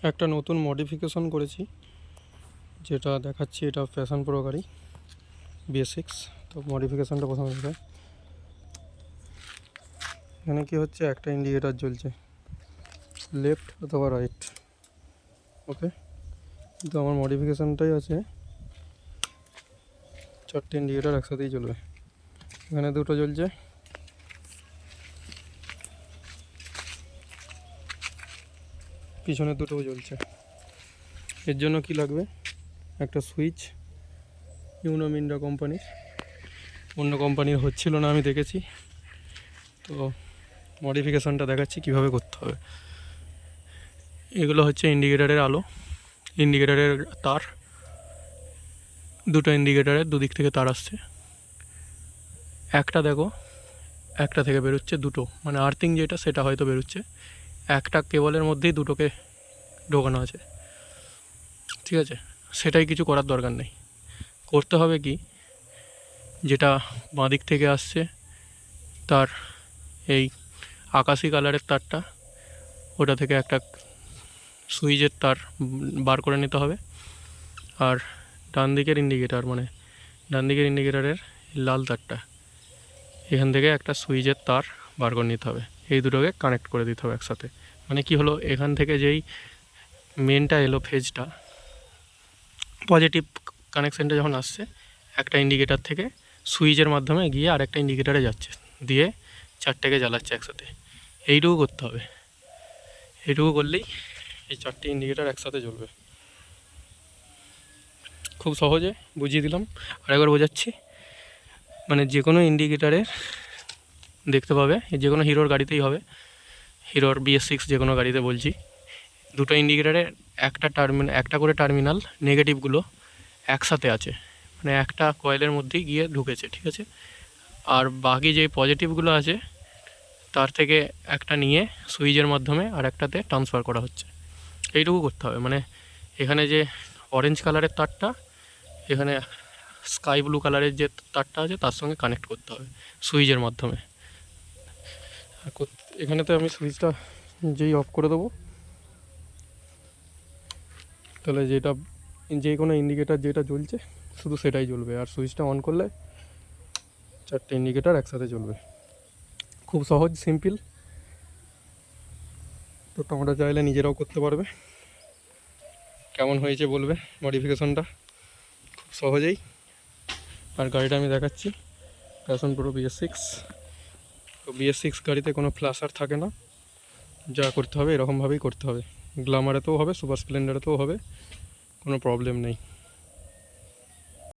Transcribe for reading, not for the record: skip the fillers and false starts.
একটা নতুন মডিফিকেশন করেছি, যেটা দেখাচ্ছি। এটা প্যাশন প্রো গাড়ি BS6। তো মডিফিকেশানটা প্রথমে দেখায়। এখানে কি হচ্ছে, একটা ইন্ডিকেটার জ্বলছে লেফট অথবা রাইট, ওকে। কিন্তু আমার মডিফিকেশানটাই আছে চারটে ইন্ডিকেটার একসাথেই জ্বলবে। এখানে দুটো জ্বলছে, পিছনে দুটোও জ্বলছে। এর জন্য কি লাগবে, একটা সুইচ ইউনো মিন্ডা কোম্পানির। অন্য কোম্পানির হচ্ছিল না, আমি দেখেছি। তো মডিফিকেশানটা দেখাচ্ছি কিভাবে করতে হবে। এগুলো হচ্ছে ইন্ডিকেটারের আলো, ইন্ডিকেটারের তার। দুটো ইন্ডিকেটারের দুদিক থেকে তার আসছে। একটা দেখো, একটা থেকে বেরোচ্ছে দুটো, মানে আর্থিং যেটা সেটা হয়তো বেরোচ্ছে। একটা কেবলের মধ্যেই দুটোকে ঢোকানো আছে, ঠিক আছে। সেটাই কিছু করার দরকার নেই। করতে হবে কি, যেটা বাঁ দিক থেকে আসছে তার এই আকাশি কালারের তারটা, ওটা থেকে একটা সুইচের তার বার করে নিতে হবে। আর ডান দিকের ইন্ডিকেটার, মানে ডান দিকের ইন্ডিকেটারের লাল তারটা, এখান থেকে একটা সুইচের তার বার করে নিতে হবে। এই দুটোকে কানেক্ট করে দিতে হবে একসাথে। মানে কি হলো, এখান থেকে যেই মেনটা এলো, ফেজটা পজিটিভ কানেকশানটা যখন আসছে, একটা ইন্ডিকেটার থেকে সুইচের মাধ্যমে গিয়ে আরেকটা ইন্ডিকেটারে যাচ্ছে, দিয়ে চারটেকে জ্বালাচ্ছে একসাথে। এইটুকু করতে হবে। এইটুকু করলেই এই চারটে ইন্ডিকেটার একসাথে জ্বলবে। খুব সহজে বুঝিয়ে দিলাম। আরেকবার বোঝাচ্ছি, মানে যে কোনো ইন্ডিকেটারের দেখতে পাবে, যে কোনো হিরোর গাড়িতেই হবে, হিরোর BS6 যে কোনো গাড়িতে বলছি, দুটো ইন্ডিকেটারে একটা করে টার্মিনাল নেগেটিভগুলো একসাথে আছে, মানে একটা কয়েলের মধ্যেই গিয়ে ঢুকেছে, ঠিক আছে। আর বাকি যে পজিটিভগুলো আছে তার থেকে একটা নিয়ে সুইচের মাধ্যমে আর একটাতে ট্রান্সফার করা হচ্ছে। এইটুকু করতে হবে। মানে এখানে যে অরেঞ্জ কালারের তারটা, এখানে স্কাই ব্লু কালারের যে তারটা আছে তার সঙ্গে কানেক্ট করতে হবে সুইচের মাধ্যমে। এখানেতে আমি সুইচটা যেই অফ করে দেবো, তাহলে যে কোনো ইন্ডিকেটার যেটা জ্বলছে শুধু সেটাই জ্বলবে। আর সুইচটা অন করলে চারটে ইন্ডিকেটার একসাথে জ্বলবে। খুব সহজ, সিম্পল। তো তোমরা চাইলে নিজেরাও করতে পারবে। কেমন হয়েছে বলবে মডিফিকেশনটা, খুব সহজেই। আর গাড়িটা আমি দেখাচ্ছি, প্যাশন প্রো BS6। তো BS6 গাড়িতে কোনো ফ্ল্যাশার থাকে না। যা করতে হবে এরকমভাবেই করতে হবে। গ্ল্যামারেতেও হবে, সুপার স্প্লেন্ডারেতেও হবে, কোনো প্রবলেম নেই।